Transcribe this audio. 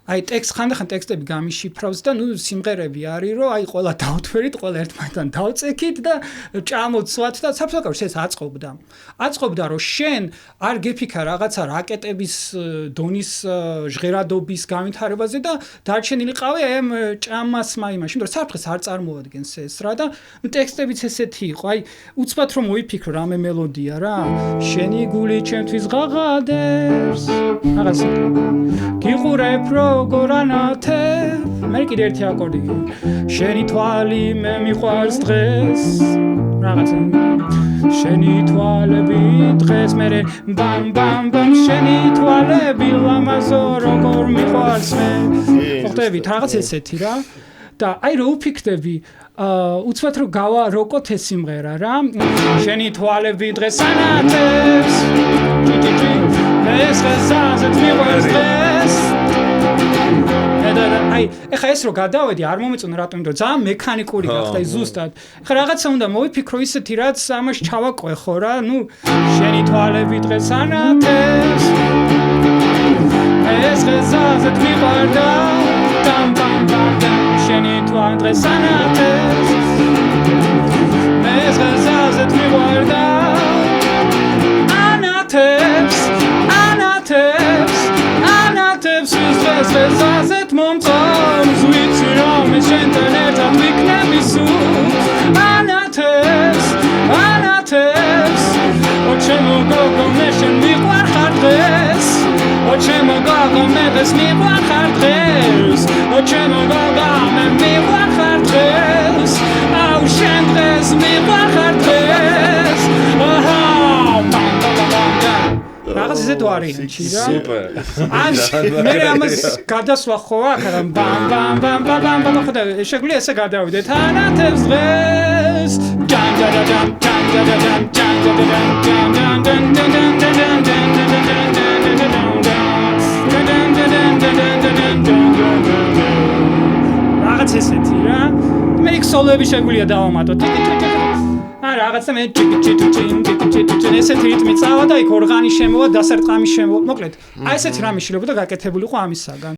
აი ხანდახან ტექსტები გამიშიფრავს და ნუ სიმღერები არის რომ აი ყველა დავთვერით, ყველა ერთმანეთთან დავწექით და ჭამოცვათ და საფსაკურს ეს აწყობდა რომ შენ არ გეფიქრა რაღაცა რაკეტების დონის ჟღერადობის განვითარებაზე და დარჩენილი ყავი აი ამ ჭამას მაიმაში, იმიტომ რომ საფრთხეს არ წარმოადგენს ეს რა და ტექსტებიც ესეთი იყო, აი უცბად რომ მოიფიქრო რამე მელოდია რა, შენი გული ჩემთვის ღაღადებს, რაღაც გიყურებ როგორ ანათებ, მე კიდე ერთი აკორდი, შენი თვალი მე მიყვარს დღეს, რაღაც შენი თვალები დღეს მე ბამ ბამ ბამ შენი თვალები ლამაზო როგორ მიყვარს მე ხვდებით რაღაც ესეთი რა და აი რო ვფიქრდები უცბად რომ გავა როკოთ ეს სიმღერა რა შენი თვალები დღეს ანათებს ეს ხაზად მიყვარს დღეს აი ეხა ეს რო გადავედი არ მომეწონა რატომ იმიტომ ძალიან მექანიკური გახდა ზუსტად ეხა რაღაცა უნდა მოვიფიქრო ისეთი რაც ამაში ჩავაკვე ხო რა ნუ შენი თვალები დღეს ანათებს ეს ხაზად მიყვარდა დამ დამ დამ შენი თვალები დღეს ანათებს ეს ხაზად მიყვარდა ანათებს ეს ხაზად მომწონს ვიცი რომ ეს შენთან ერთად ვიქნები სულ ანათებს ოჩემო გოგო მე შენ მიყვარხარ დღეს ოჩემო გოგო მე დღეს მიყვარხარ დღეს ოჩემო გოგო მე მიყვარხარ დღეს აუ შენ დღეს მიყვარხარ დღეს რაღაც ისეთ ვარიანტი რა. Super. მე ამას გადასვლა ხო აქ რა ბამ ბამ ბამ ბამ ბამ ხო და შეგვიძლია ესე გადავიდეთ ანათებს დღეს. ჯან ჯან ჯან ჯან ჯან ჯან ჯან რაღაც ესეთი რა. მე იქ სოლოები შეგვიძლია დავამატო. რაღაცა მე ჩიკ ესეთი რიტმი წავა და იქ ორღანი შემოვა დასარტყამი შემოვა მოკლედ აი ესეთი რამე შეიძლება და გაკეთებული იყო ამისაგან